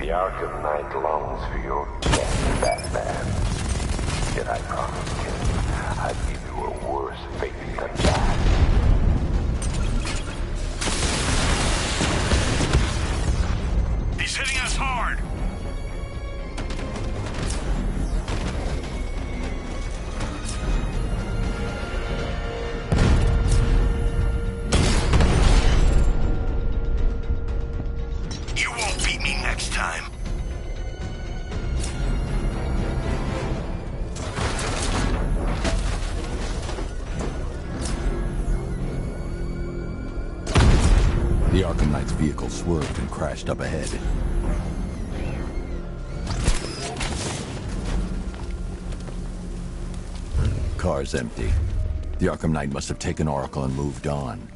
The Arkham Knight longs for your death, Batman. Yet I promised him I'd give you a worse fate than that. He's hitting us hard! You won't beat me next time. The Arkham Knight's vehicle swerved and crashed up ahead. Car's empty. The Arkham Knight must have taken Oracle and moved on.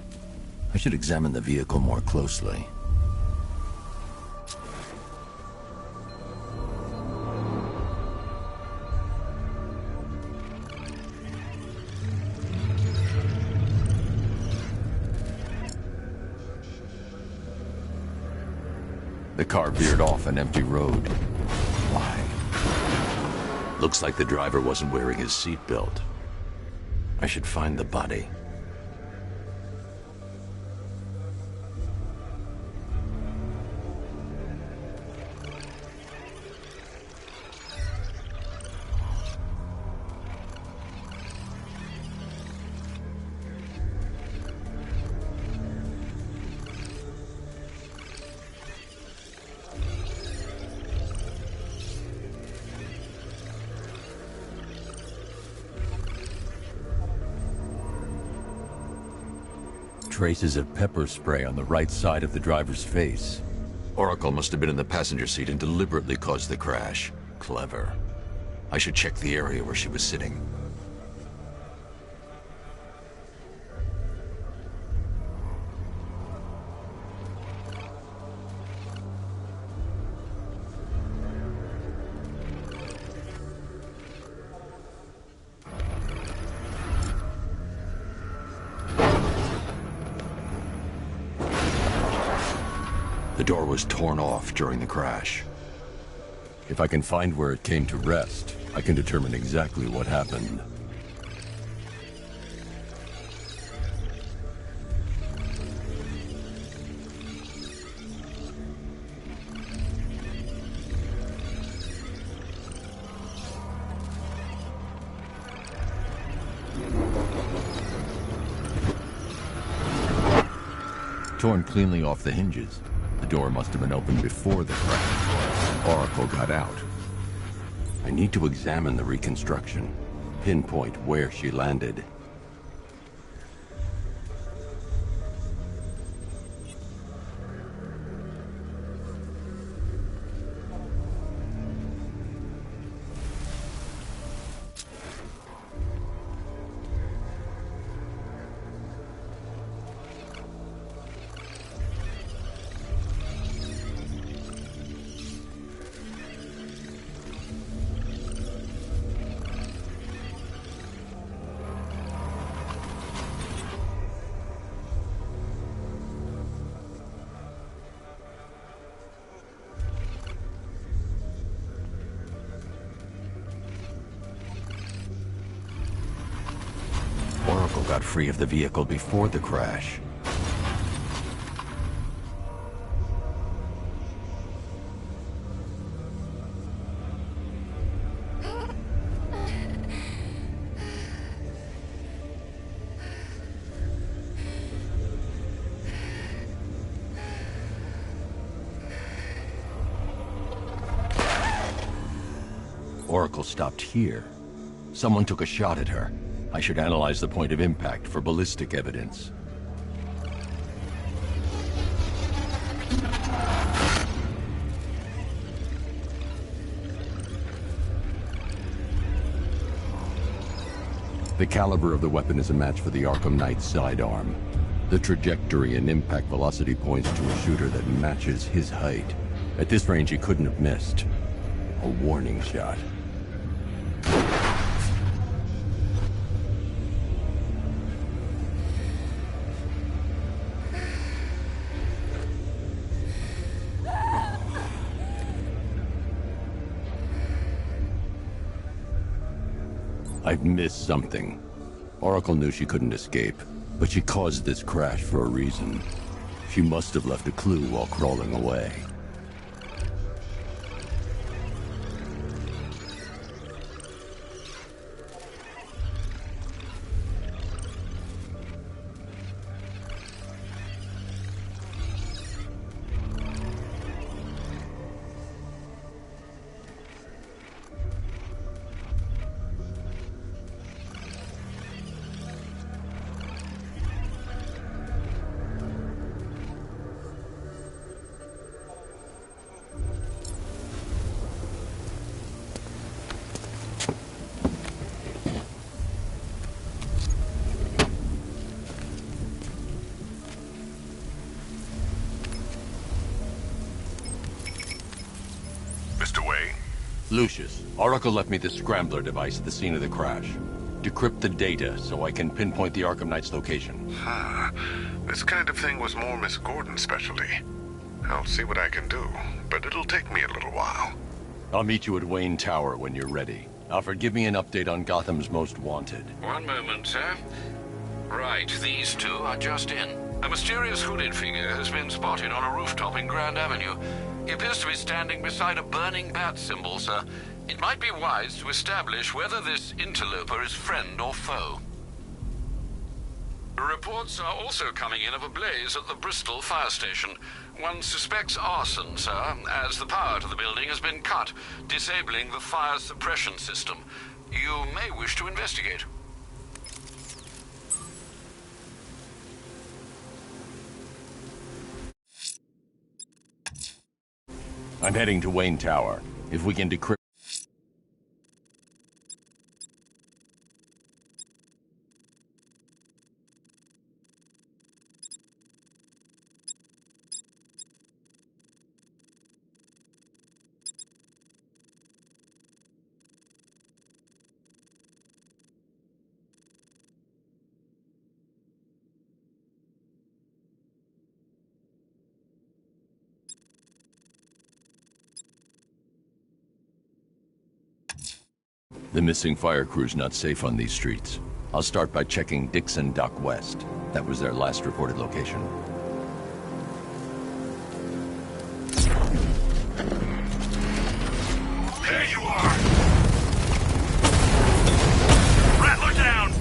I should examine the vehicle more closely. The car veered off an empty road. Why? Looks like the driver wasn't wearing his seatbelt. I should find the body. Traces of pepper spray on the right side of the driver's face. Oracle must have been in the passenger seat and deliberately caused the crash. Clever. I should check the area where she was sitting. The door was torn off during the crash. If I can find where it came to rest, I can determine exactly what happened. Torn cleanly off the hinges. The door must have been opened before the crash. Oracle got out. I need to examine the reconstruction, pinpoint where she landed. Oracle got free of the vehicle before the crash. Oracle stopped here. Someone took a shot at her. I should analyze the point of impact for ballistic evidence. The caliber of the weapon is a match for the Arkham Knight's sidearm. The trajectory and impact velocity points to a shooter that matches his height. At this range, he couldn't have missed. A warning shot. I've missed something. Oracle knew she couldn't escape, but she caused this crash for a reason. She must have left a clue while crawling away. Lucius, Oracle left me the scrambler device at the scene of the crash. Decrypt the data so I can pinpoint the Arkham Knight's location. This kind of thing was more Miss Gordon's specialty. I'll see what I can do, but it'll take me a little while. I'll meet you at Wayne Tower when you're ready. Alfred, give me an update on Gotham's Most Wanted. One moment, sir. Right, these two are just in. A mysterious hooded figure has been spotted on a rooftop in Grand Avenue. He appears to be standing beside a burning bat symbol, sir. It might be wise to establish whether this interloper is friend or foe. Reports are also coming in of a blaze at the Bristol fire station. One suspects arson, sir, as the power to the building has been cut, disabling the fire suppression system. You may wish to investigate. I'm heading to Wayne Tower. If we can decrypt... The missing fire crew's not safe on these streets. I'll start by checking Dixon Dock West. That was their last reported location. There you are! Rattler down!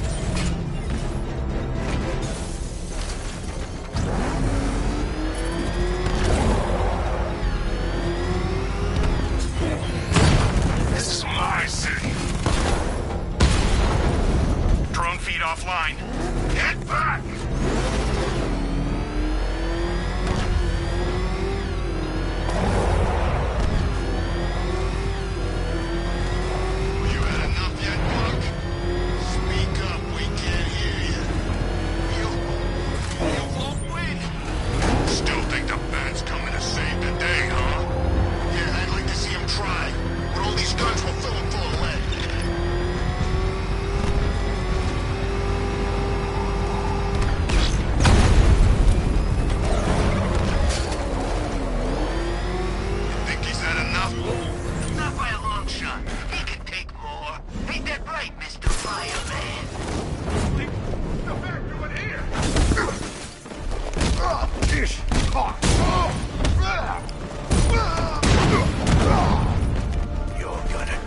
This is my city. Drone feed offline. Get back! You had enough yet, Buck? Speak up, we can't hear you. You won't win. Still think the band's coming to save the day, huh? Yeah, I'd like to see him try. But all these guns will fill him full of lead. You think he's had enough? Not by a long shot. He can take more. Ain't that right, Mr. Fireman? The back doing here! You're gonna...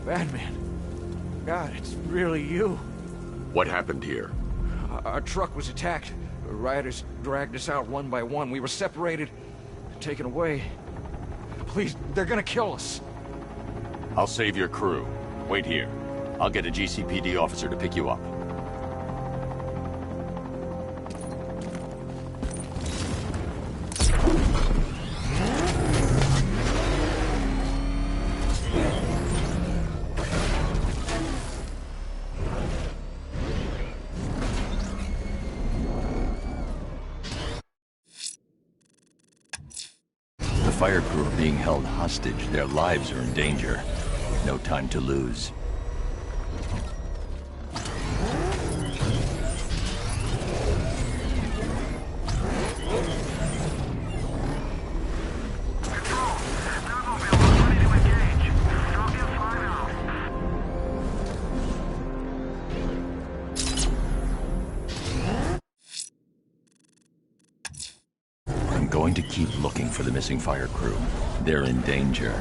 Batman. God, it's really you. What happened here? Our truck was attacked. The rioters dragged us out one by one. We were separated, taken away. Please, they're gonna kill us. I'll save your crew. Wait here. I'll get a GCPD officer to pick you up. The fire crew are being held hostage. Their lives are in danger. No time to lose. Keep looking for the missing fire crew. They're in danger.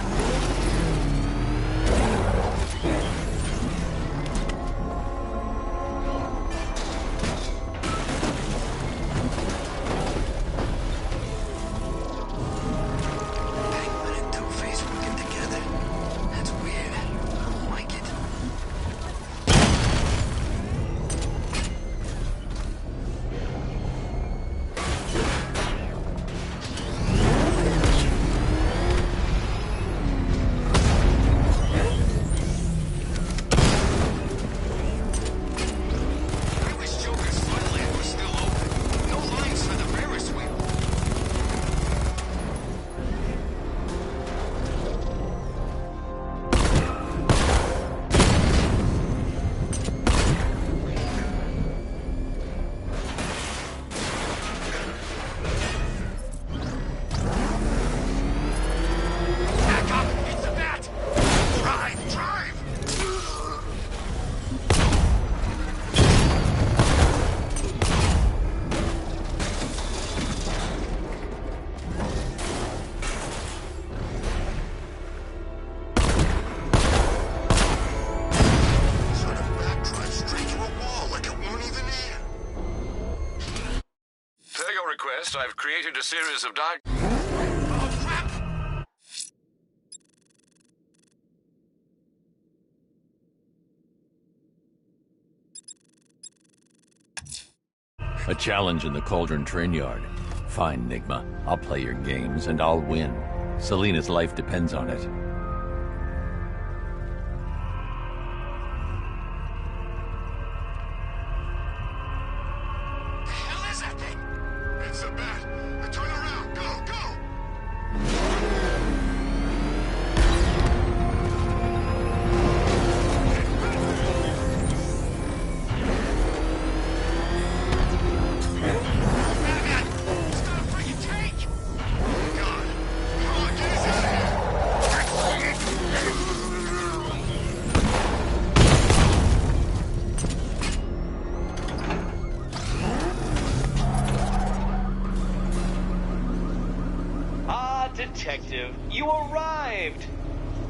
I've created a series of A challenge in the Cauldron train yard. Fine, Nigma. I'll play your games and I'll win. Selena's life depends on it. Detective, you arrived!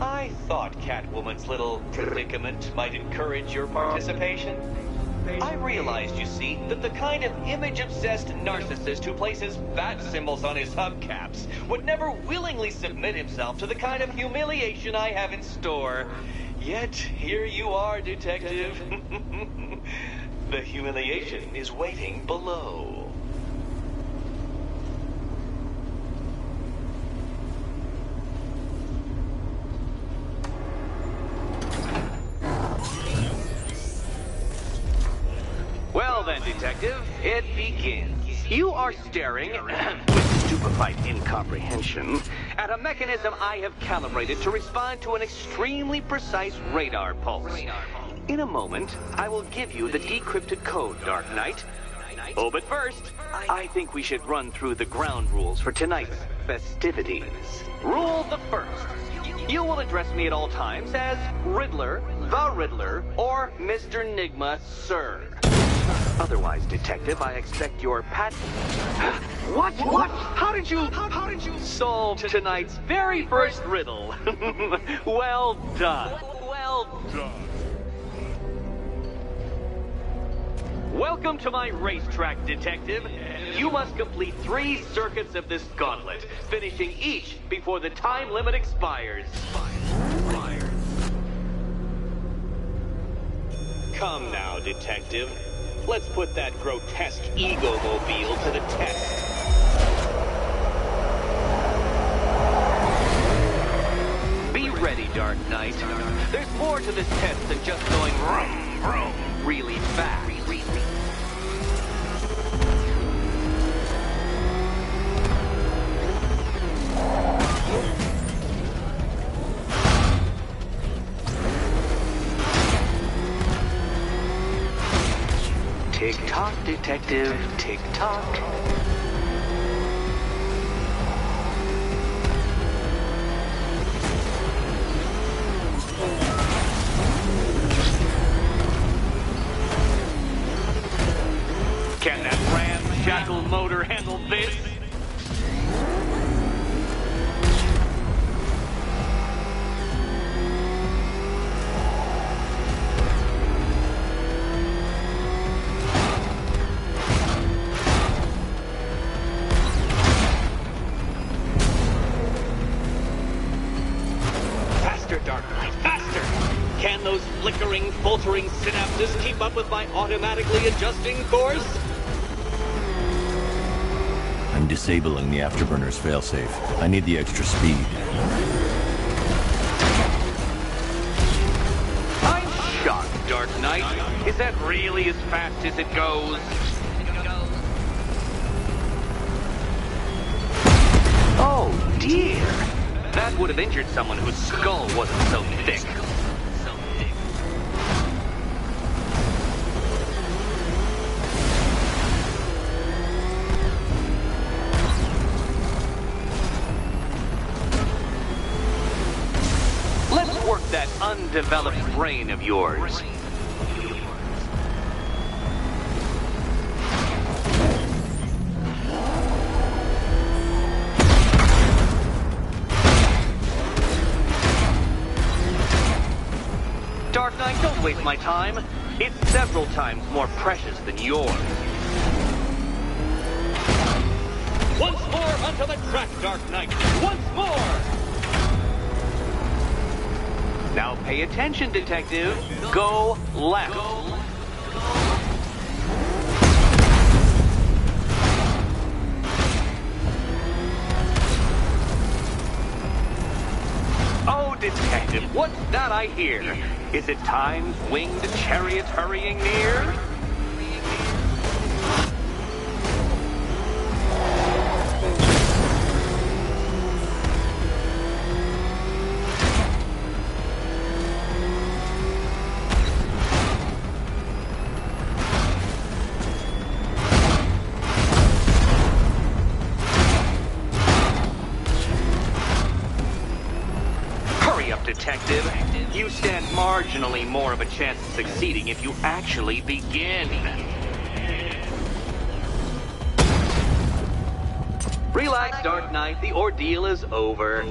I thought Catwoman's little predicament might encourage your participation. I realized, you see, that the kind of image-obsessed narcissist who places bat symbols on his hubcaps would never willingly submit himself to the kind of humiliation I have in store. Yet, here you are, Detective. The humiliation is waiting below. Well then, Detective, it begins. You are staring, with stupefied incomprehension, at a mechanism I have calibrated to respond to an extremely precise radar pulse. In a moment, I will give you the decrypted code, Dark Knight. Oh, but first, I think we should run through the ground rules for tonight's festivities. Rule the first. You will address me at all times as Riddler, the Riddler, or Mr. Nigma, sir. Otherwise, Detective, I expect your patent... What? How did you solve tonight's very first riddle? Well done. Well done. Welcome to my racetrack, Detective. You must complete 3 circuits of this gauntlet, finishing each before the time limit expires. Come now, Detective. Let's put that grotesque ego-mobile to the test. Be ready, Dark Knight. There's more to this test than just going vroom, vroom, really fast. Tick-tock, Detective, tick-tock. Can that ramshackle motor handle this? those flickering, faltering synapses keep up with my automatically adjusting course? I'm disabling the afterburner's failsafe. I need the extra speed. I'm shocked, Dark Knight. Is that really as fast as it goes? Oh, dear. That would have injured someone whose skull wasn't so thick. Let's work that undeveloped brain of yours. Dark Knight, don't waste my time. It's several times more precious than yours. Once more onto the track, Dark Knight. Once more! Now pay attention, Detective. Go left. Oh, Detective, what's that I hear? Is it time's winged chariots hurrying near? Detective, you stand marginally more of a chance of succeeding if you actually begin. Relax, Dark Knight. The ordeal is over.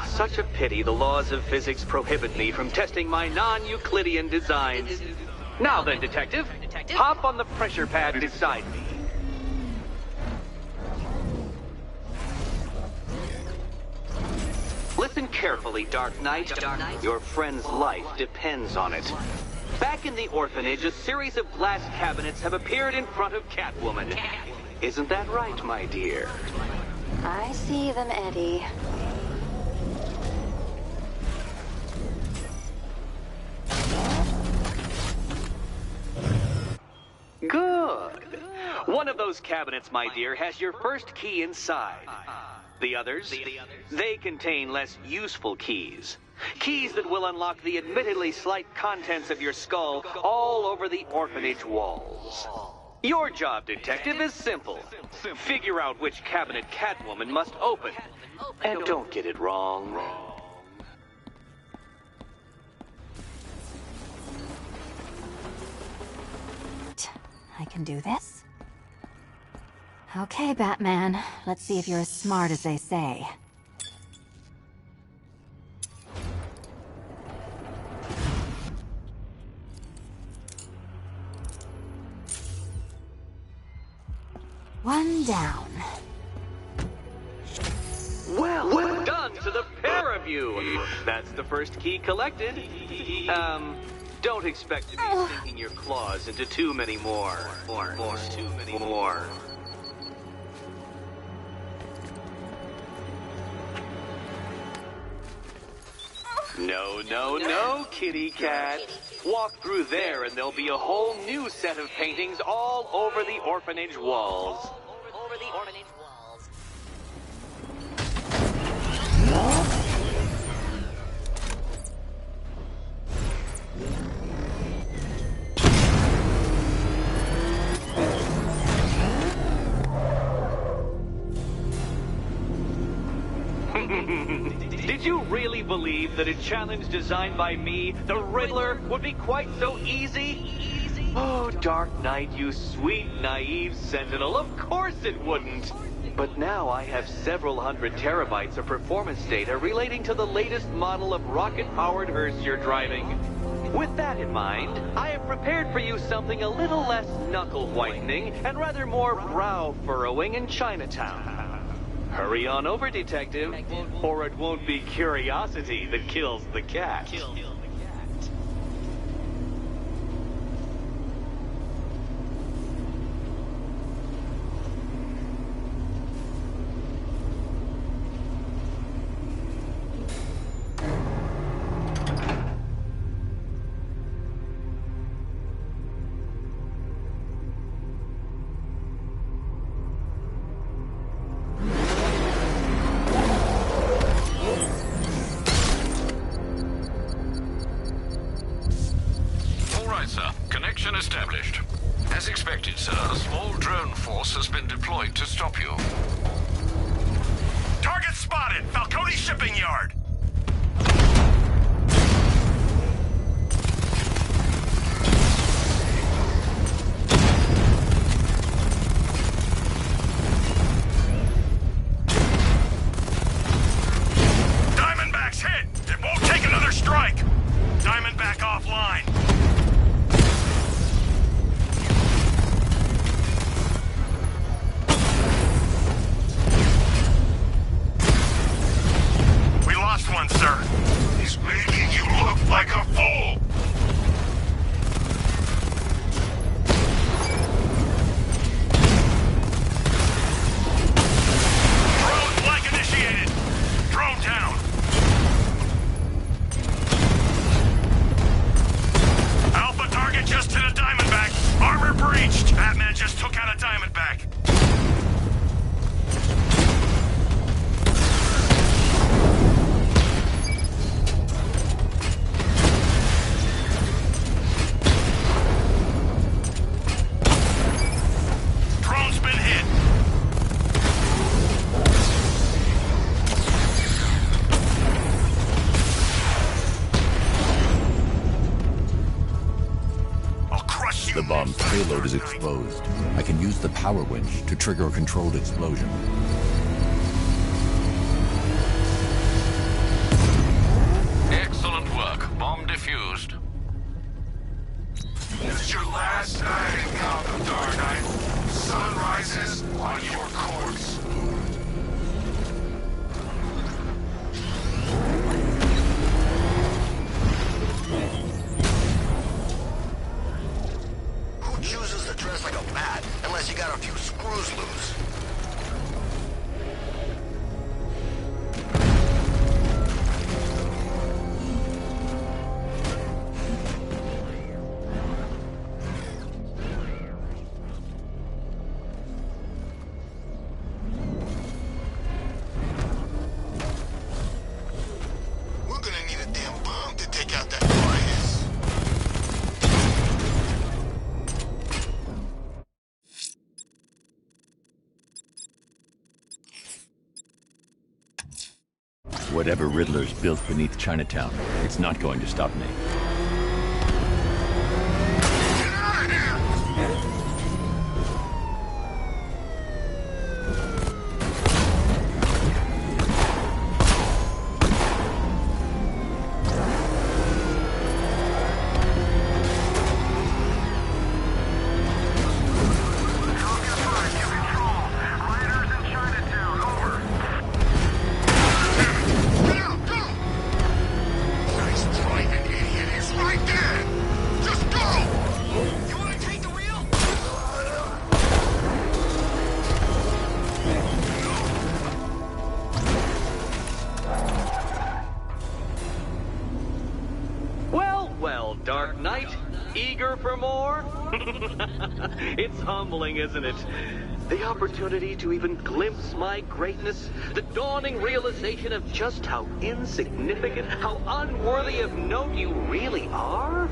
Such a pity the laws of physics prohibit me from testing my non-Euclidean designs. Now then, Detective, hop on the pressure pad beside me. Listen carefully, Dark Knight. Your friend's life depends on it. Back in the orphanage, a series of glass cabinets have appeared in front of Catwoman. Isn't that right, my dear? I see them, Eddie. Good. One of those cabinets, my dear, has your first key inside. The others, they contain less useful keys. Keys that will unlock the admittedly slight contents of your skull all over the orphanage walls. Your job, Detective, is simple. Figure out which cabinet Catwoman must open. And don't get it wrong. I can do this. Okay, Batman. Let's see if you're as smart as they say. One down. Well done to the pair of you. That's the first key collected. Don't expect to be sinking your claws into too many more. Too many more. No, kitty cat. Walk through there and there'll be a whole new set of paintings all over the orphanage walls. Did you really believe that a challenge designed by me, the Riddler, would be quite so easy? Oh, Dark Knight, you sweet, naive sentinel, of course it wouldn't. But now I have several hundred terabytes of performance data relating to the latest model of rocket-powered hearse you're driving. With that in mind, I have prepared for you something a little less knuckle-whitening and rather more brow-furrowing in Chinatown. Hurry on over, Detective, or it won't be curiosity that kills the cat. established. As expected, sir, a small drone force has been deployed to stop you. Target spotted! Falcone shipping yard! Diamondback's hit! It won't take another strike! Diamondback offline. We lost one, sir. He's making you look like a fool! Drone flank initiated. Drone down. Alpha target just hit a Diamondback. Armor breached. Batman just took out a Diamondback. Drone's been hit. I'll crush you. The bomb's payload is exposed. I can use the power winch to trigger a controlled explosion. Excellent work. Bomb defused. This is your last night in Gotham, Dark Knight. Sun rises on your corpse. Who chooses to dress like a bat unless you got a few screws loose? We're gonna need a damn bomb to take out that virus. Whatever Riddler's built beneath Chinatown, it's not going to stop me. Get out of here! Get out! Go! Nice driving, idiot. It's right there. Just go! You wanna take the wheel? Well, well, Dark Knight. Eager for more? It's humbling, isn't it? The opportunity to even glimpse my greatness, the dawning realization of just how insignificant, how unworthy of note you really are.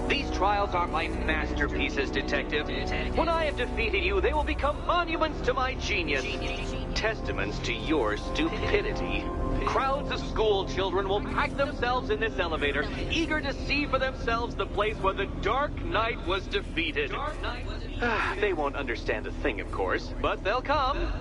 These trials are my masterpieces, Detective. When I have defeated you, they will become monuments to my genius, testaments to your stupidity. Crowds of school children will pack themselves in this elevator, eager to see for themselves the place where the Dark Knight was defeated. They won't understand a thing, of course, but they'll come.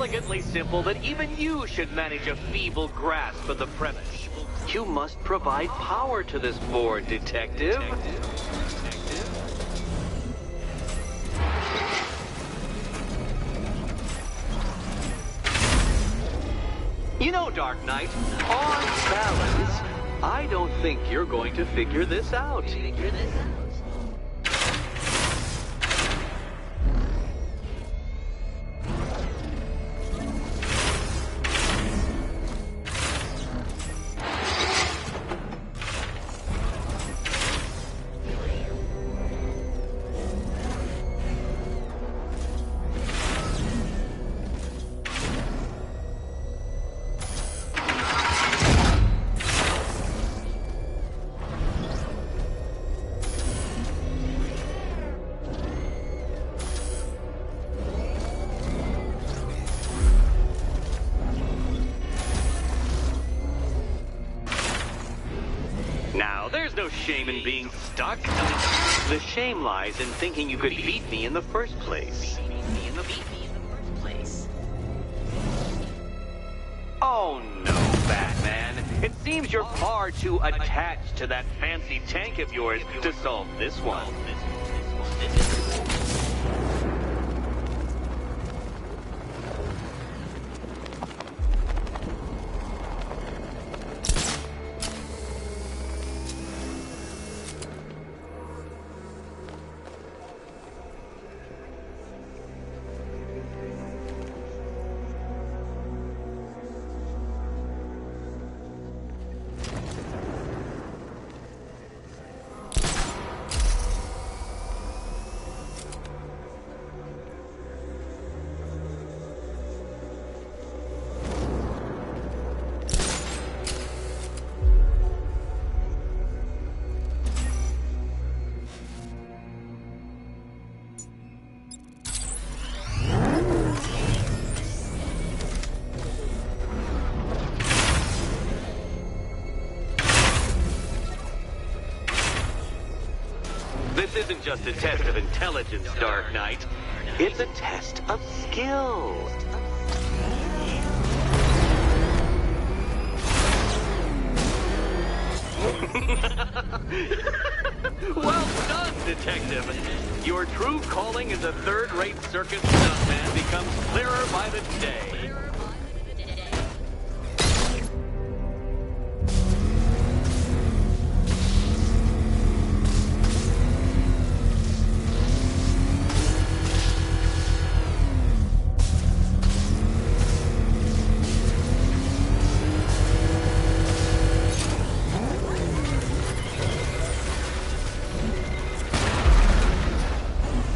elegantly simple that even you should manage a feeble grasp of the premise. You must provide power to this board, Detective. You know, Dark Knight, on balance, I don't think you're going to figure this out. Now, there's no shame in being stuck. The shame lies in thinking you could beat me in the first place. Oh no, Batman. It seems you're far too attached to that fancy tank of yours to solve this one. This isn't just a test of intelligence, Dark Knight. It's a test of skill. Well done, Detective. Your true calling as a third-rate circus stuntman becomes clearer by the day.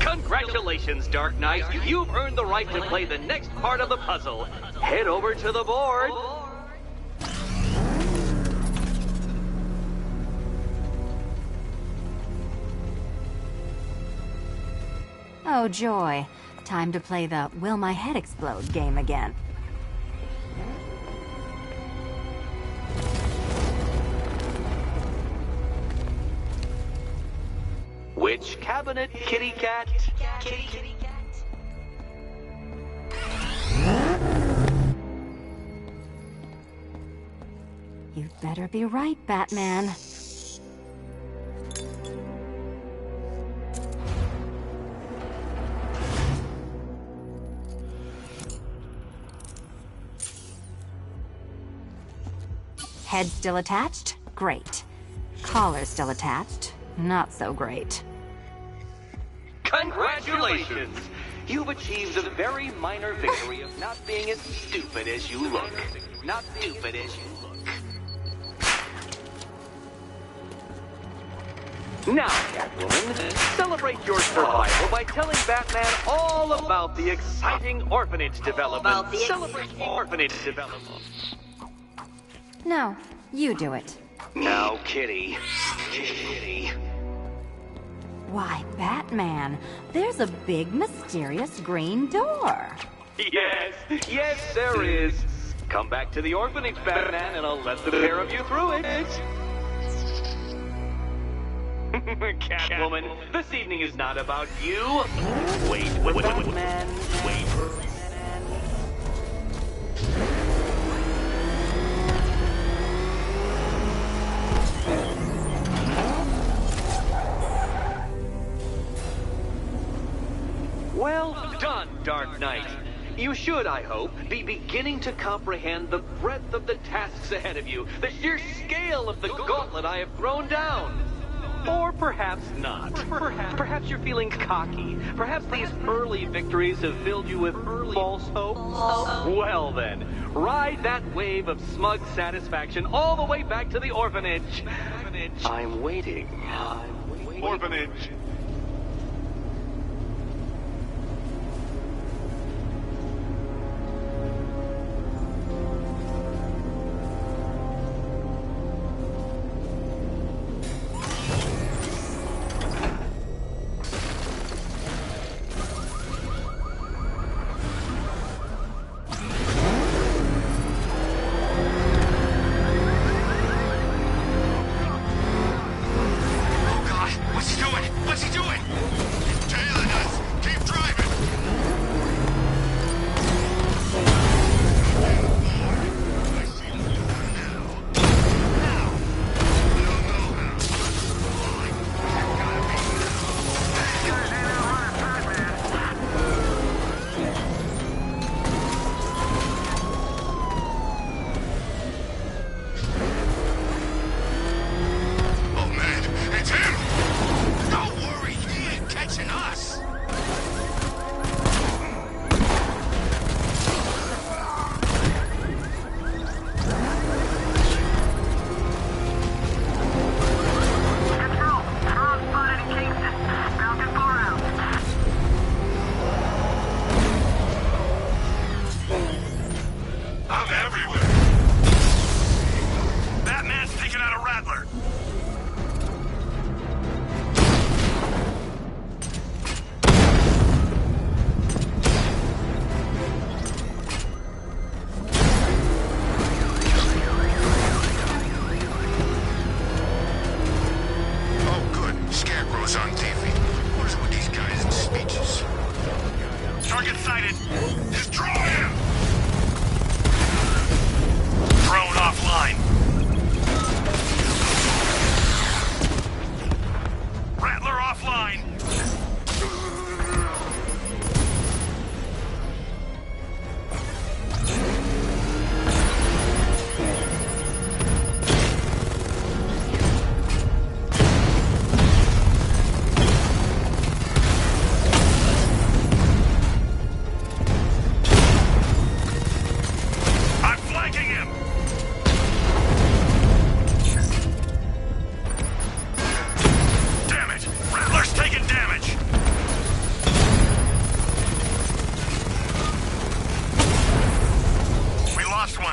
Congratulations, Dark Knight. You've earned the right to play the next part of the puzzle. Head over to the board. Oh, joy. Time to play the Will My Head Explode game again. Which cabinet, kitty cat? Kitty cat. You'd better be right, Batman. Head still attached? Great. Collar still attached? Not so great. Congratulations! You've achieved the very minor victory of not being as stupid as you look. Not stupid as you look. Now, Catwoman, celebrate your survival by telling Batman all about the exciting orphanage development. Celebrate orphanage development. No, you do it. Now, Kitty. Kitty. Why, Batman, there's a big, mysterious green door. Yes, yes, there is. Come back to the orphanage, Batman, and I'll let the pair of you through it. Catwoman, this evening is not about you. Wait, Batman. Wait. Well done, Dark Knight. You should, I hope, be beginning to comprehend the breadth of the tasks ahead of you, the sheer scale of the gauntlet I have thrown down. Or perhaps not. Perhaps you're feeling cocky. Perhaps these early victories have filled you with false hope. Well then, ride that wave of smug satisfaction all the way back to the orphanage. I'm waiting. Orphanage.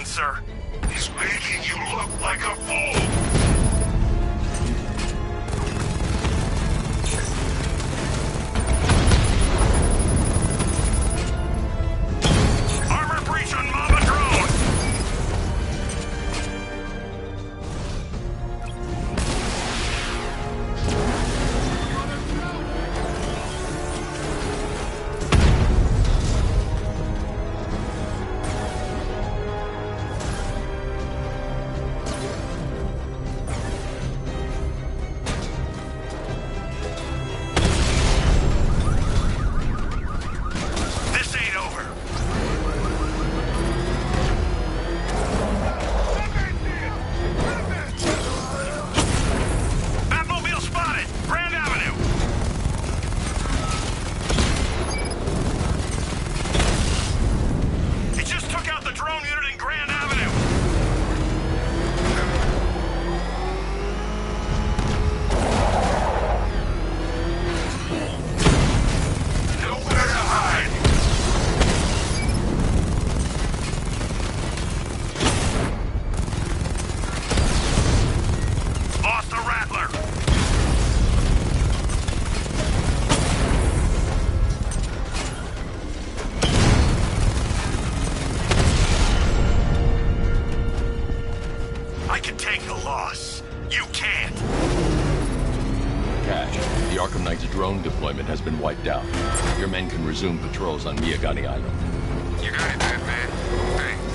Sir. He's making you look like a fool! Armor breach on Mama drone! Drone deployment has been wiped out. Your men can resume patrols on Miyagani Island. You got it, Batman. Thanks.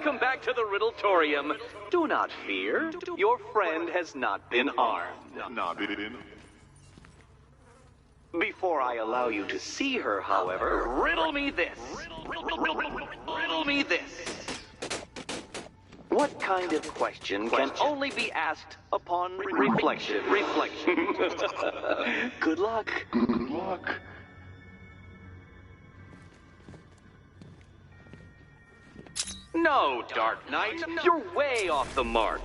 Welcome back to the Riddletorium. Do not fear. Your friend has not been harmed. Before I allow you to see her, however, riddle me this. Riddle me this. What kind of question can only be asked upon reflection? Good luck. Good luck. No, Dark Knight. You're way off the mark.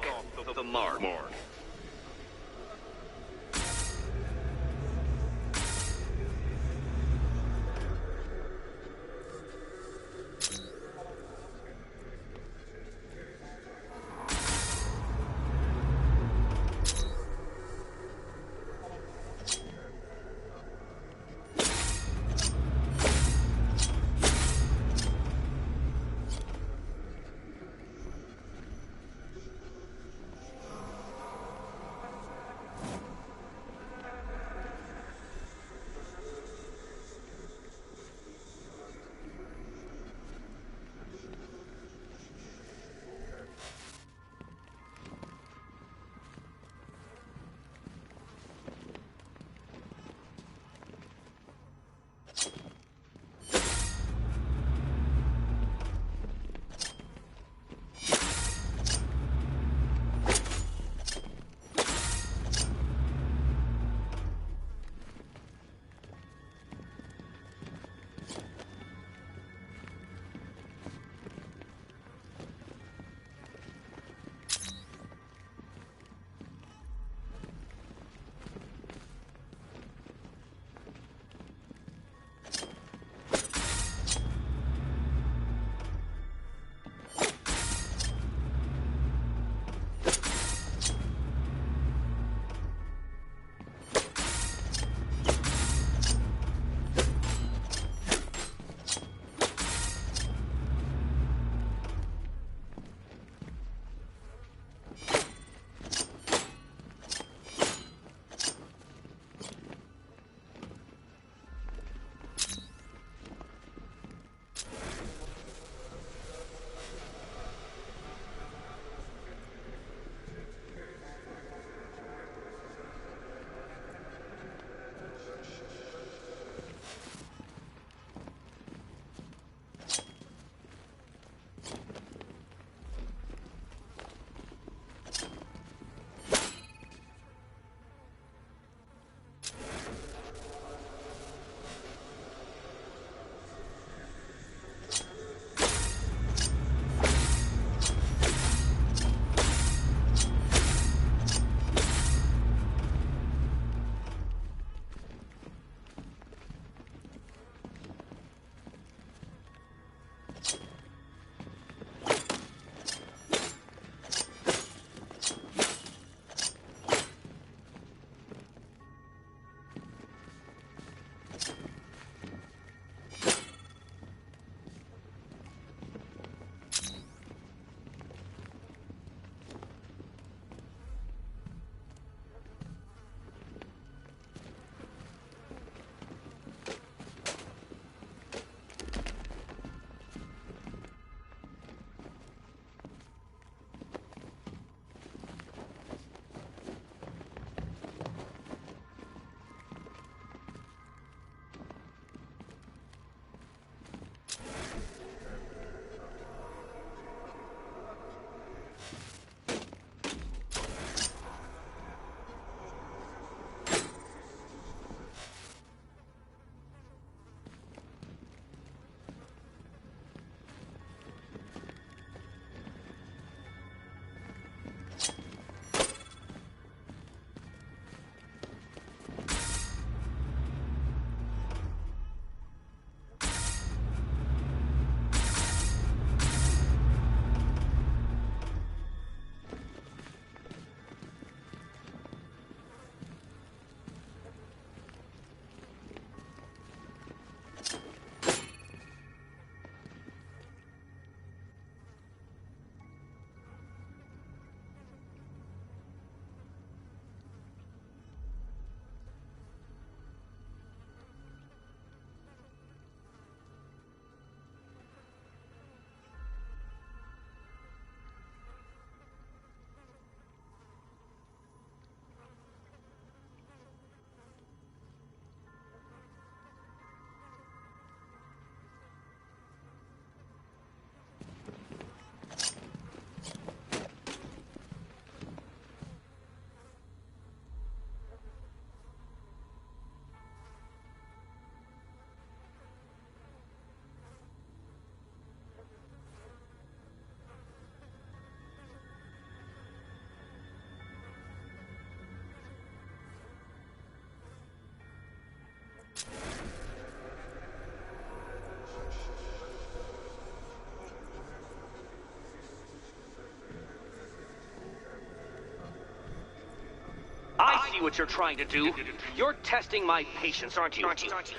see what you're trying to do. You're testing my patience, aren't you?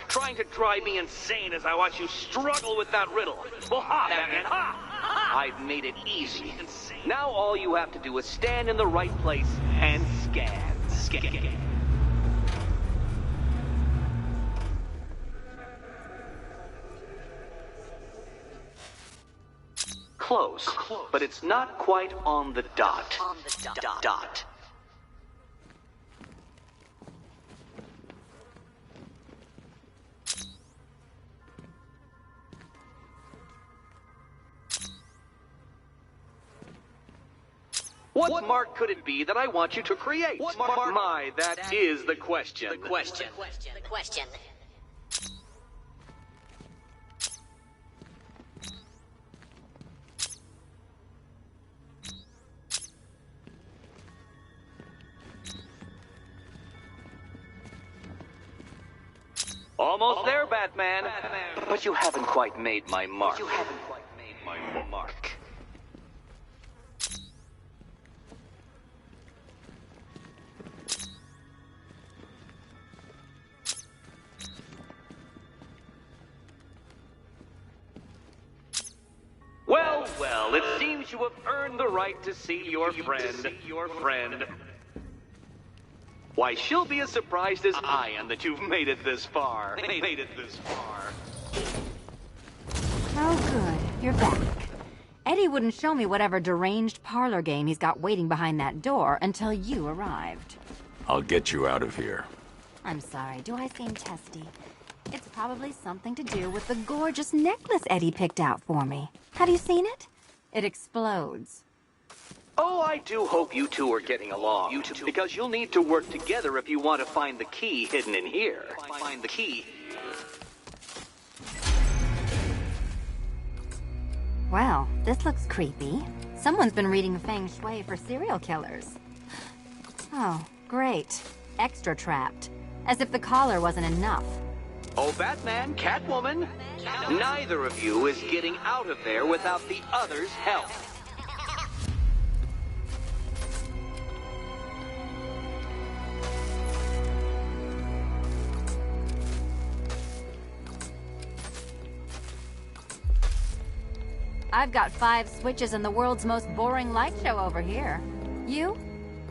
Trying to drive me insane as I watch you struggle with that riddle. Well, ha, Batman, ha! I've made it easy. Now all you have to do is stand in the right place and scan. Close, but it's not quite on the dot. What mark could it be that I want you to create? What mark? My, that is the question. The question. Almost there, Batman. But you haven't quite made my mark. Well, it seems you have earned the right to see your friend. Why, she'll be as surprised as I am that you've made it this far. Oh, good. You're back. Eddie wouldn't show me whatever deranged parlor game he's got waiting behind that door until you arrived. I'll get you out of here. I'm sorry, do I seem testy? It's probably something to do with the gorgeous necklace Eddie picked out for me. Have you seen it? It explodes. Oh, I do hope you two are getting along. Because you'll need to work together if you want to find the key hidden in here. Find the key. Well, this looks creepy. Someone's been reading Feng Shui for serial killers. Oh, great. Extra trapped. As if the collar wasn't enough. Oh, Batman, Catwoman, neither of you is getting out of there without the other's help. I've got 5 switches in the world's most boring light show over here. You?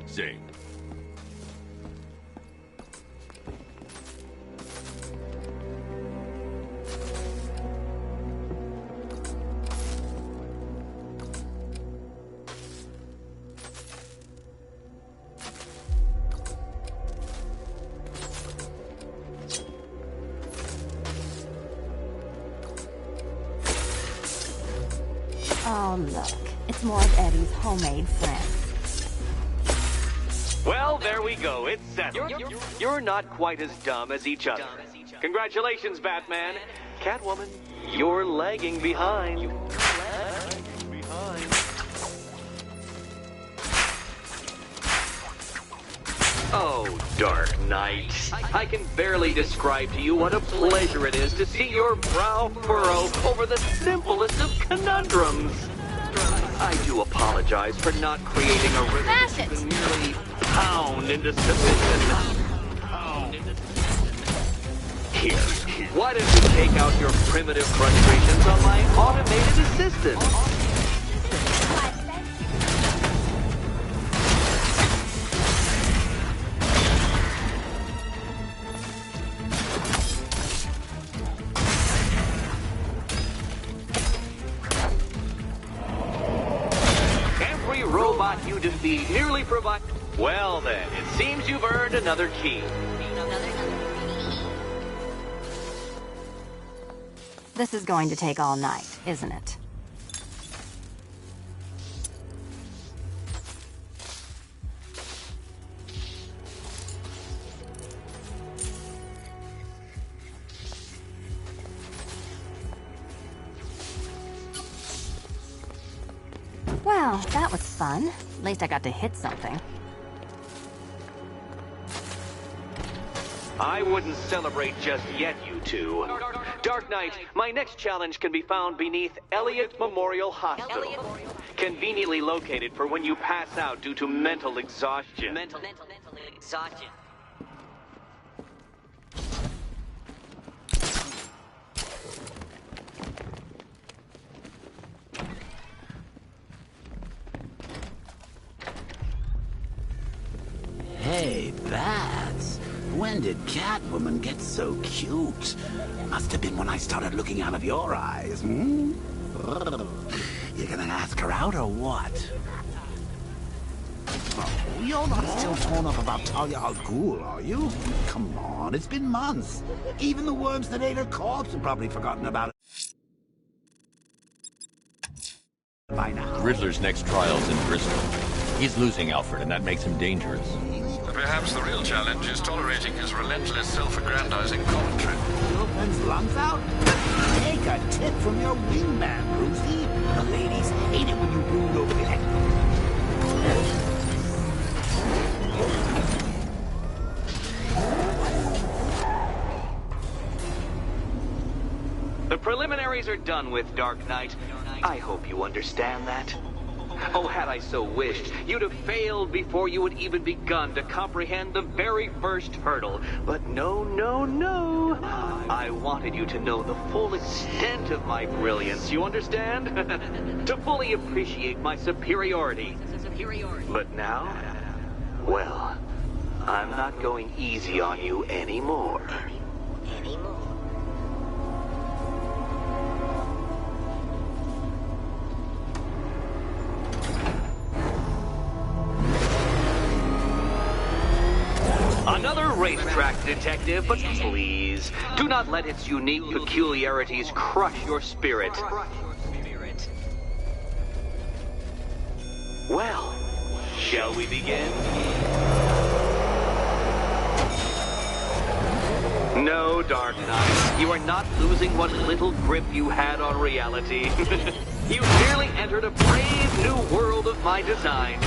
Same. Oh, look. It's more of Eddie's homemade friends. Well, there we go. It's settled. You're not quite as dumb as each other. Congratulations, Batman. Catwoman, you're lagging behind. Oh, Dark Knight. I can barely describe to you what a pleasure it is to see your brow furrow over the simplest of conundrums. I do apologize for not creating a riddle Smash it! to merely pound into submission. Here, why don't you take out your primitive frustrations on my automated assistant? You defeat merely provide... Well then, it seems you've earned another key. This is going to take all night, isn't it? Well, that was fun. At least I got to hit something. I wouldn't celebrate just yet, you two. Dark Knight, my next challenge can be found beneath Elliott Memorial Hospital. Conveniently located for when you pass out due to mental exhaustion. Mental exhaustion. When did Catwoman get so cute? Must have been when I started looking out of your eyes, hmm? You gonna ask her out or what? Oh, you're not still torn up about Talia al Ghul, are you? Come on, it's been months. Even the worms that ate her corpse have probably forgotten about it by now. Riddler's next trial's in Bristol. He's losing Alfred, and that makes him dangerous. Perhaps the real challenge is tolerating his relentless self-aggrandizing commentary. Your friend's lungs out? Take a tip from your wingman, Brucey. The ladies hate it when you brood over the head. The preliminaries are done with, Dark Knight. I hope you understand that. Oh, had I so wished, you'd have failed before you had even begun to comprehend the very first hurdle. But no, no, no. I wanted you to know the full extent of my brilliance, you understand? To fully appreciate my superiority. But now, well, I'm not going easy on you anymore. Another racetrack detective, but please, do not let its unique peculiarities crush your spirit. Well, shall we begin? No, Dark Knight, you are not losing what little grip you had on reality. You merely entered a brave new world of my design.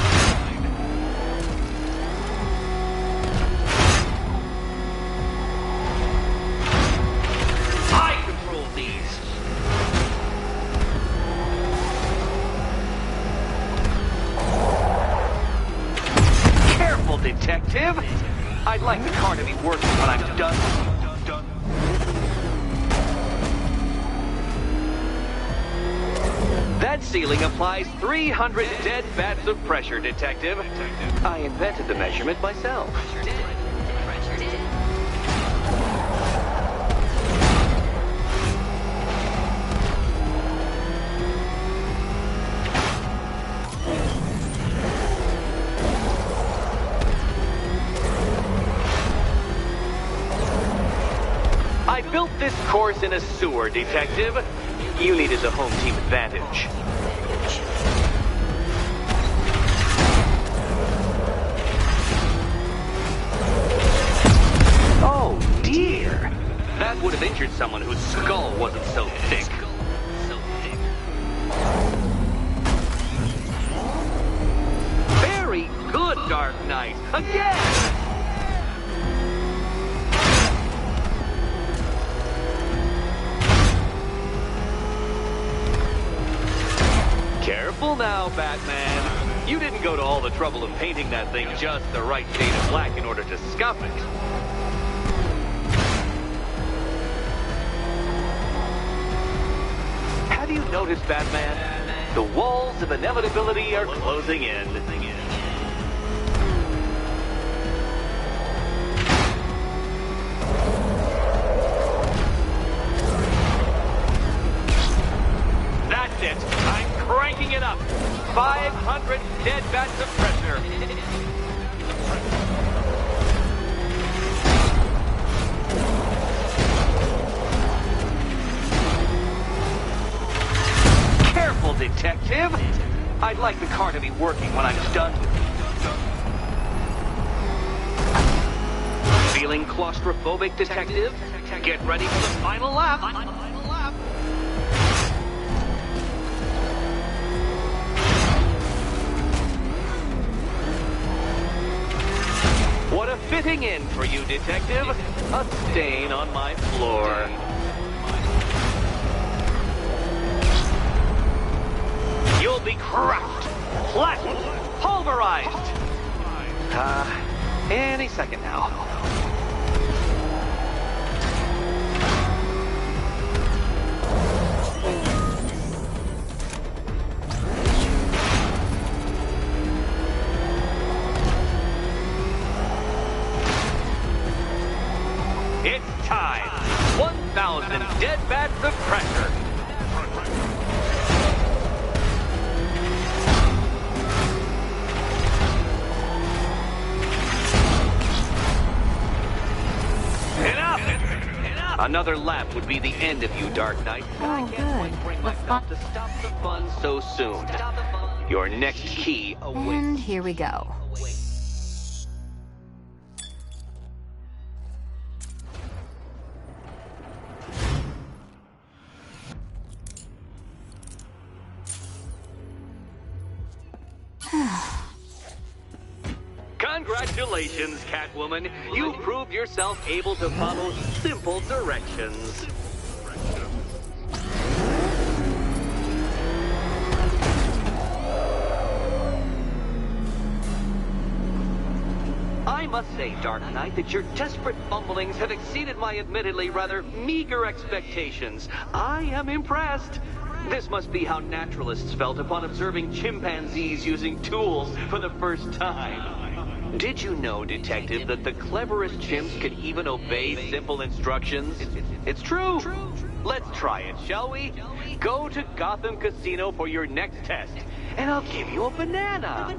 I control these. Careful, detective. I'd like the car to be working when I'm done. That ceiling applies 300 dead bats of pressure, detective. I invented the measurement myself. I built this course in a sewer, detective. You needed the home team advantage. Oh, dear. That would have injured someone whose skull wasn't so thick. Very good, Dark Knight. Again! Careful now, Batman. You didn't go to all the trouble of painting that thing just the right shade of black in order to scuff it. Have you noticed, Batman? The walls of inevitability are closing in. That's it. I'm cranking it up. 500 dead bats of pressure. Careful, detective. I'd like the car to be working when I'm done. Feeling claustrophobic, detective? Get ready for the final lap. What a fitting end for you, detective. A stain on my floor. You'll be crushed, flattened, pulverized. Any second now. It's time. 1,000 dead bats of pressure. Enough! Another lap would be the end of you, Dark Knight. Oh, good. Let's stop. To stop the fun so soon. Your next key awaits. And here we go. Congratulations, Catwoman. You proved yourself able to follow simple directions. I must say, Dark Knight, that your desperate fumblings have exceeded my admittedly rather meager expectations. I am impressed. This must be how naturalists felt upon observing chimpanzees using tools for the first time. Did you know, Detective, that the cleverest chimps can even obey simple instructions? It's true. Let's try it, shall we? Go to Gotham Casino for your next test, and I'll give you a banana.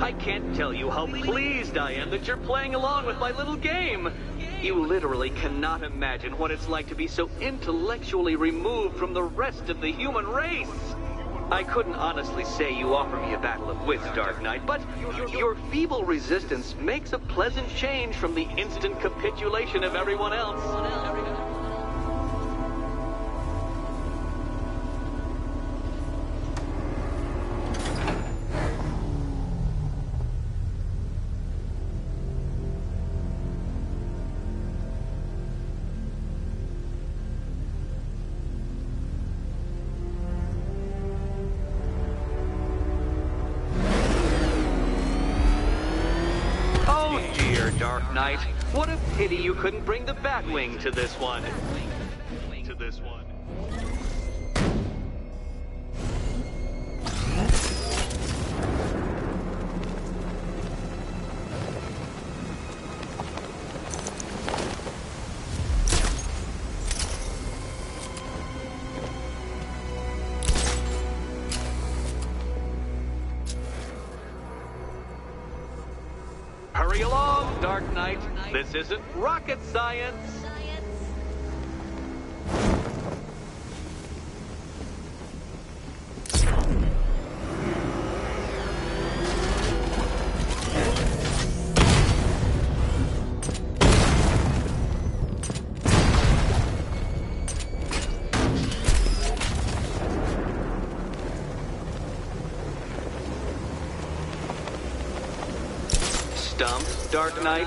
I can't tell you how pleased I am that you're playing along with my little game. You literally cannot imagine what it's like to be so intellectually removed from the rest of the human race. I couldn't honestly say you offer me a battle of wits, Dark Knight, but your feeble resistance makes a pleasant change from the instant capitulation of everyone else. Dark Knight, what a pity you couldn't bring the Batwing to this one. Hurry along, Dark Knight. This isn't rocket science. Stumped, Dark Knight?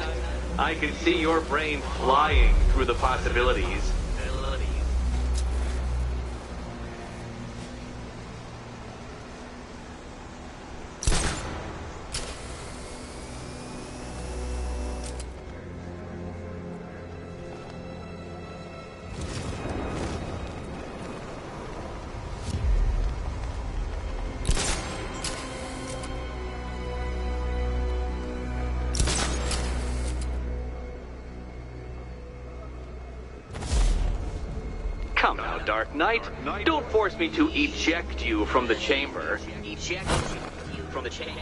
I can see your brain flying through the possibilities. Come now, Dark Knight. Don't force me to eject you from the chamber. Eject you from the chamber.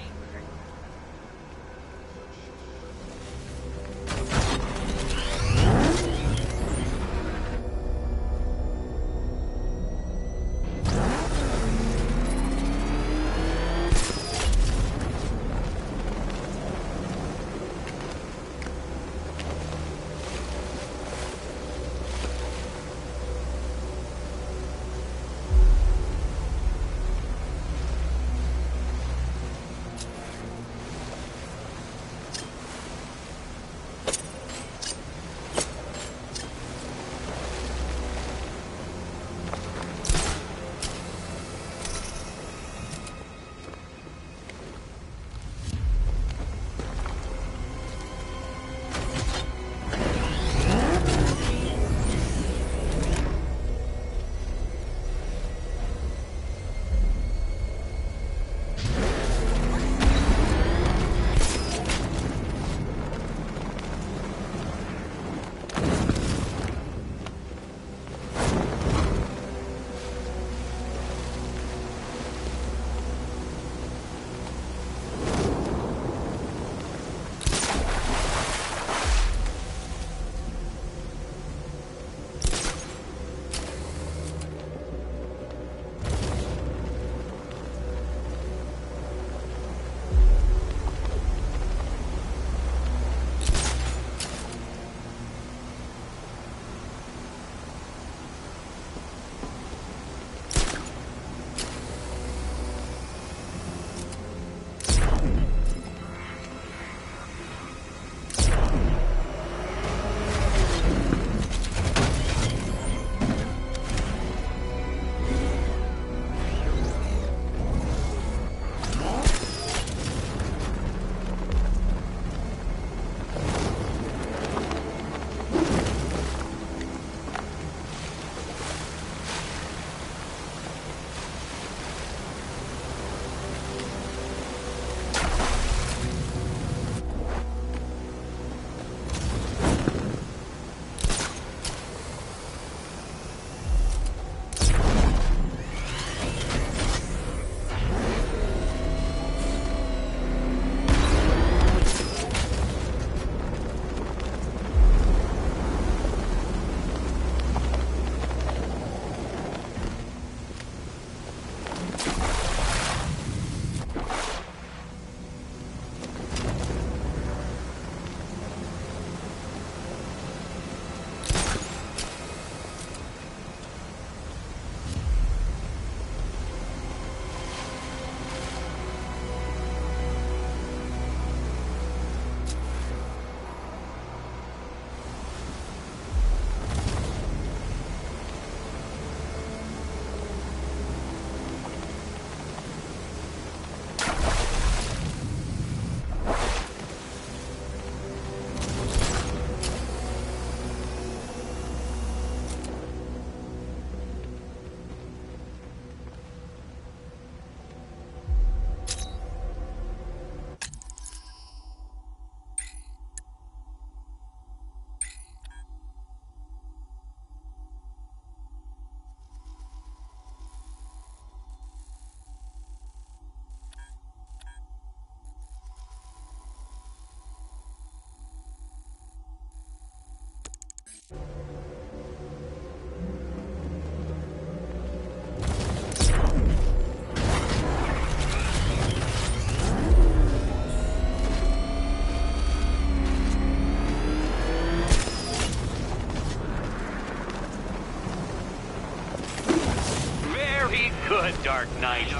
Dark Knight.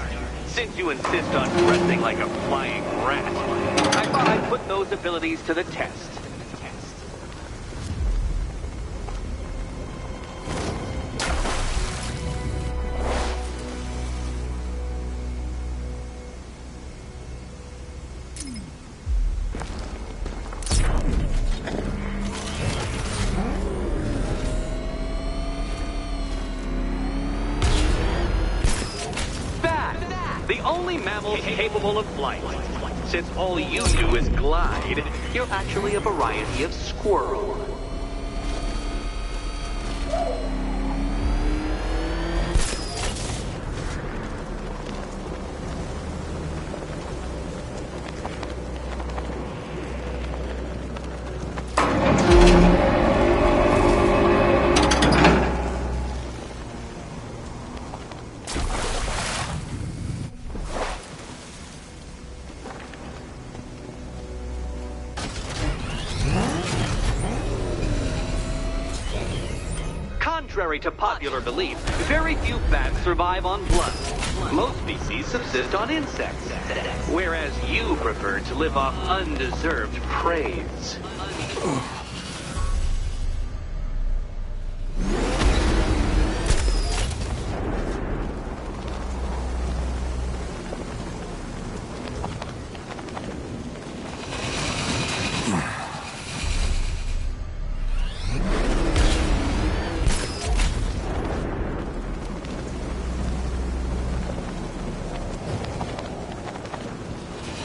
Since you insist on dressing like a flying rat, I thought I'd put those abilities to the test. The only mammals capable of flight. Since all you do is glide, you're actually a variety of squirrel. Contrary to popular belief, very few bats survive on blood. Most species subsist on insects, whereas you prefer to live off undeserved praise.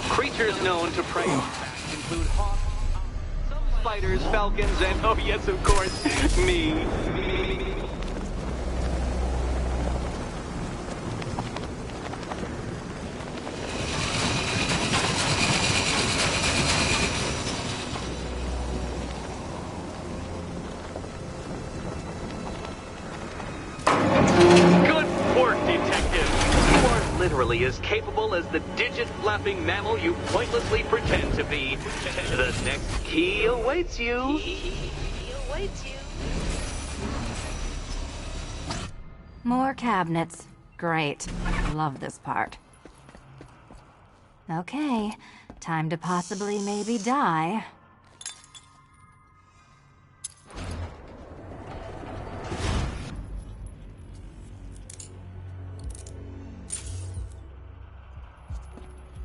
Creatures known to prey on bats include hawks, some spiders, falcons, and, oh yes, of course, me. Good work, detective. You are literally as capable as the digit-flapping mammal you pointlessly pretend to be. The next key awaits you. More cabinets. Great. Love this part. Okay, time to possibly maybe die.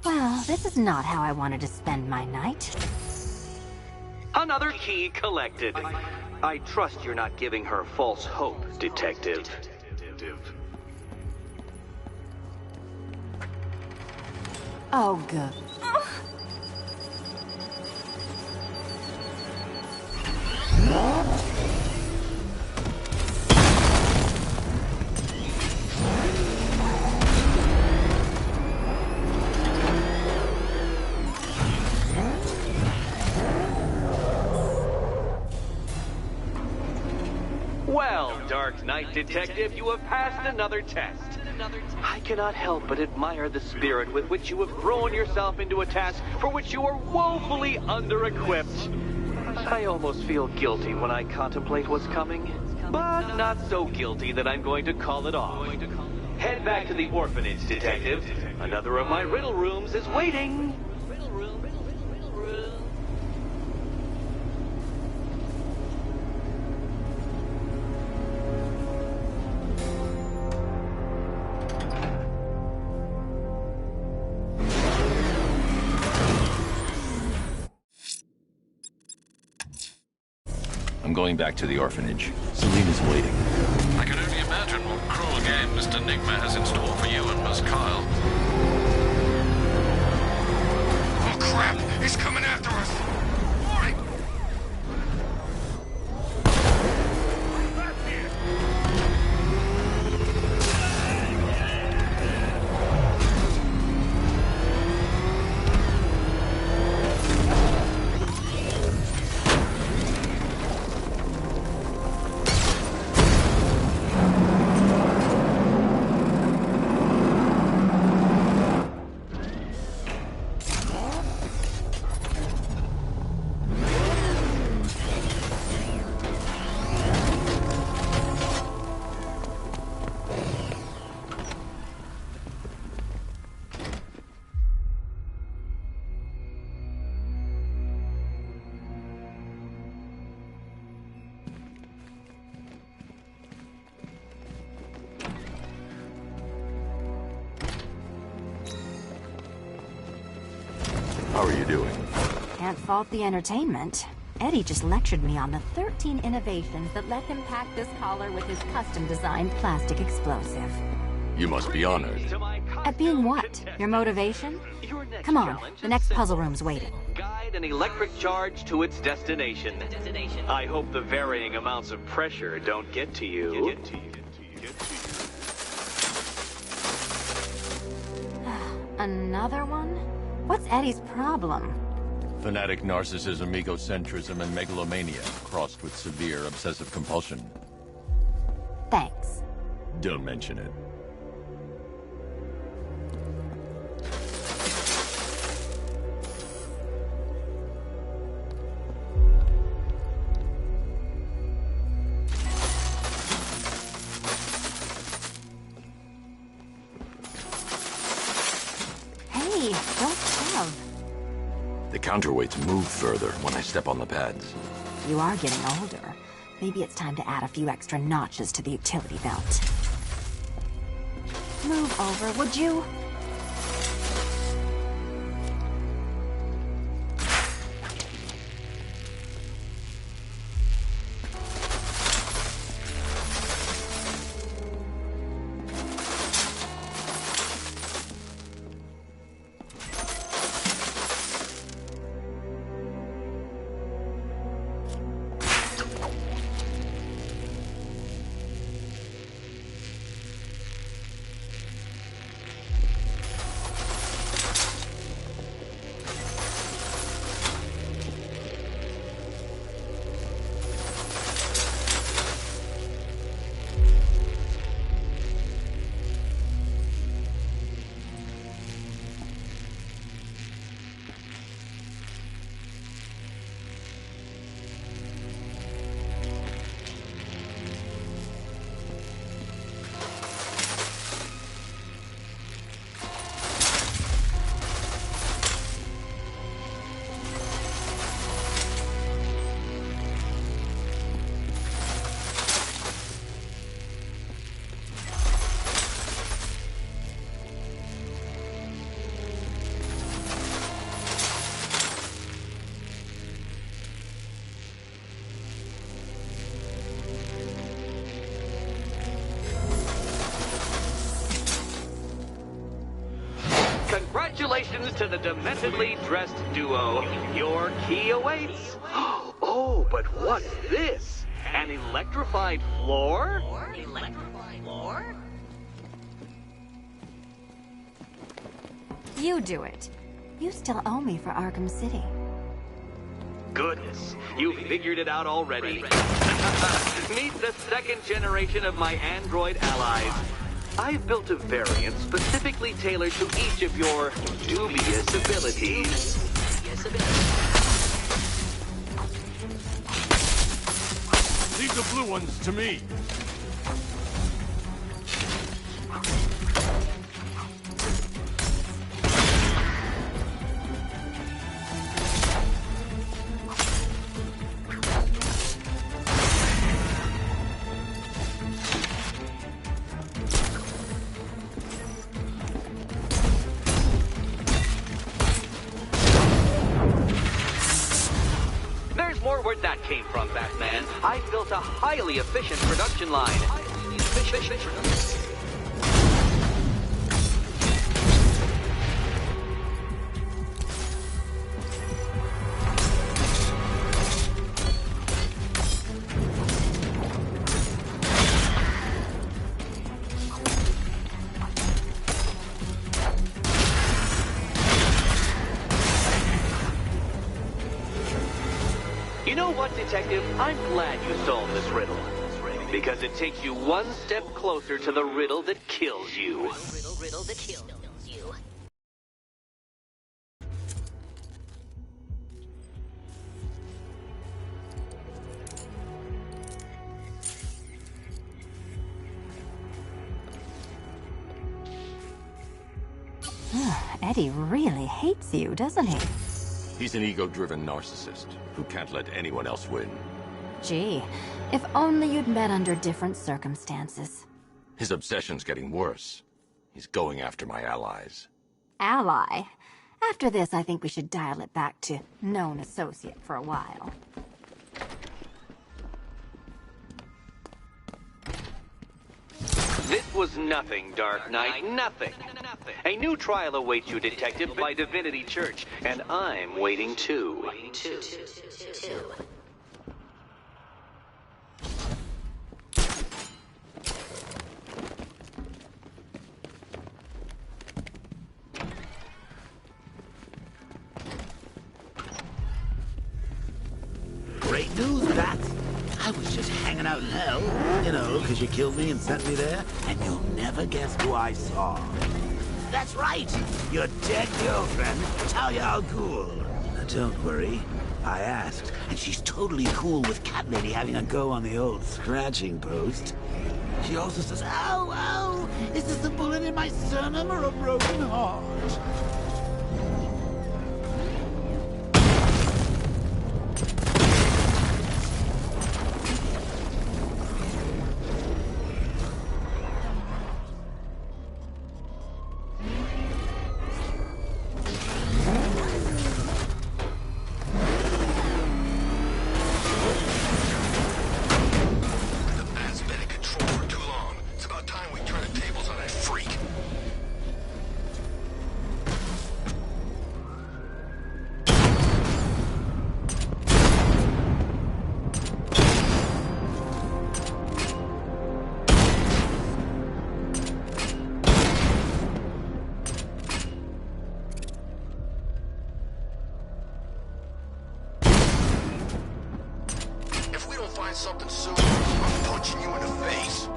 Well, this is not how I wanted to spend my night. Another key collected. I trust you're not giving her false hope, detective. Oh, good. Well, Dark Knight Detective, you have passed another test. I cannot help but admire the spirit with which you have thrown yourself into a task for which you are woefully under-equipped. I almost feel guilty when I contemplate what's coming, but not so guilty that I'm going to call it off. Head back to the orphanage, Detective. Another of my riddle rooms is waiting. I'm going back to the orphanage. Selena's waiting. I can only imagine what cruel game Mr. Nigma has in store for you and Miss Kyle. Oh crap! He's coming after us! Hurry! How are you doing? Can't fault the entertainment. Eddie just lectured me on the 13 innovations that let him pack this collar with his custom-designed plastic explosive. You must be honored. At being what? Your motivation? Come on, the next puzzle room's waiting. Guide an electric charge to its destination. I hope the varying amounts of pressure don't get to you. Another one? What's Eddie's problem? Fanatic narcissism, egocentrism, and megalomania, crossed with severe obsessive compulsion. Thanks. Don't mention it. Hey, don't shove. The counterweights move further when I step on the pads. You are getting older. Maybe it's time to add a few extra notches to the utility belt. Move over, would you? Congratulations to the dementedly dressed duo. Your key awaits. Oh, but what's this? An electrified floor? You do it. You still owe me for Arkham City. Goodness, you figured it out already. Meet the second generation of my android allies. I've built a variant specifically tailored to each of your dubious abilities. Leave the blue ones to me. More where that came from, Batman. I built a highly efficient production line. You know what, Detective? I'm glad you solved this riddle. Because it takes you one step closer to the riddle that kills you. Eddie really hates you, doesn't he? He's an ego-driven narcissist who can't let anyone else win. Gee, if only you'd met under different circumstances. His obsession's getting worse. He's going after my allies. Ally? After this, I think we should dial it back to known associate for a while. This was nothing, Dark Knight, nothing. A new trial awaits you, Detective, by Divinity Church, and I'm waiting too. Great news, Bat. I was just hanging out in hell, you know, because you killed me and sent me there, and you'll never guess who I saw. That's right, your dead girlfriend, Talia al Ghul. Now, don't worry, I asked, and she's totally cool with Cat Lady having a go on the old scratching post. She also says, ow, ow, is this a bullet in my sternum or a broken heart? Something soon, I'm punching you in the face.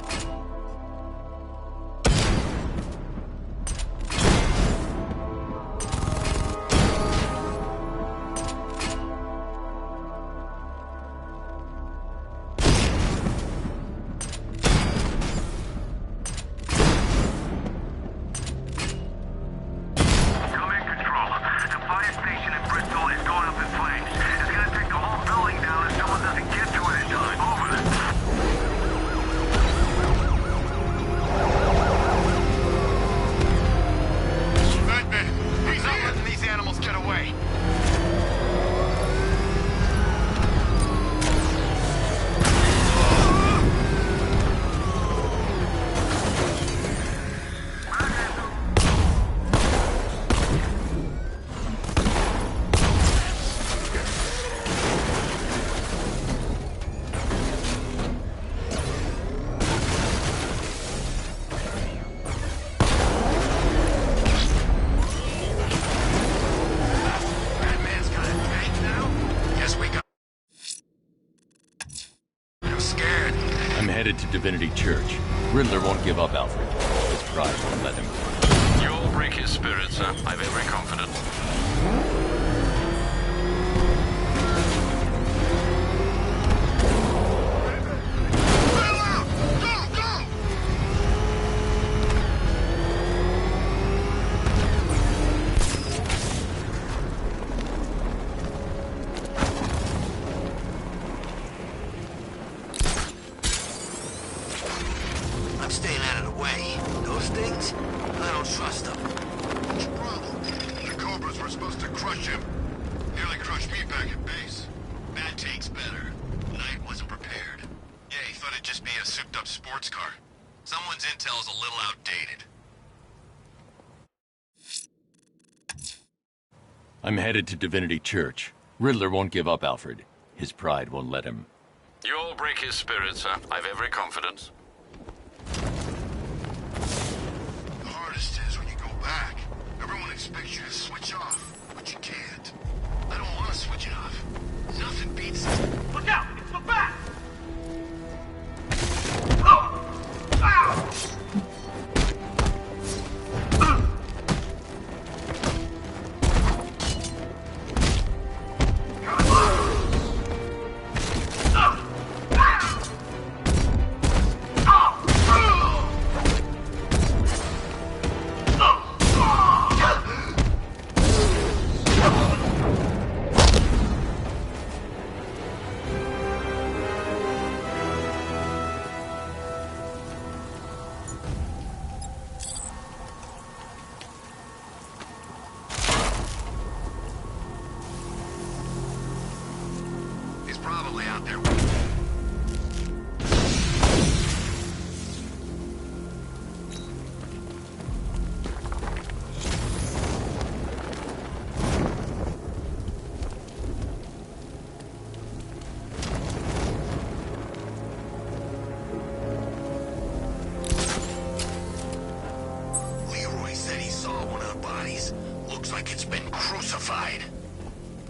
Headed to Divinity Church. Riddler won't give up, Alfred. His pride won't let him. You'll break his spirit, sir. I've every confidence. I'm headed to Divinity Church. Riddler won't give up, Alfred. His pride won't let him. You'll break his spirit, sir. I've every confidence. The hardest is when you go back. Everyone expects you to switch off, but you can't. I don't want to switch it off. Nothing beats it. Look out! It's the bat! out there with you. Leroy said he saw one of the bodies. Looks like it's been crucified.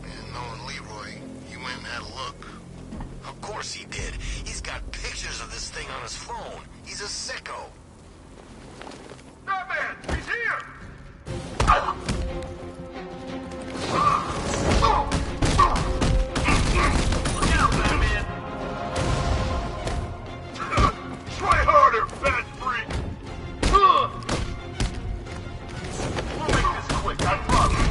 And knowing Leroy, he went and had a look. Of course he did. He's got pictures of this thing on his phone. He's a sicko. Batman! He's here! Look out, Batman! Try harder, fat freak! We'll make this quick, I promise.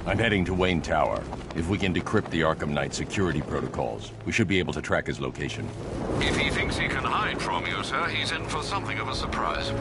I'm heading to Wayne Tower. If we can decrypt the Arkham Knight security protocols, we should be able to track his location. If he thinks he can hide from you, sir, he's in for something of a surprise.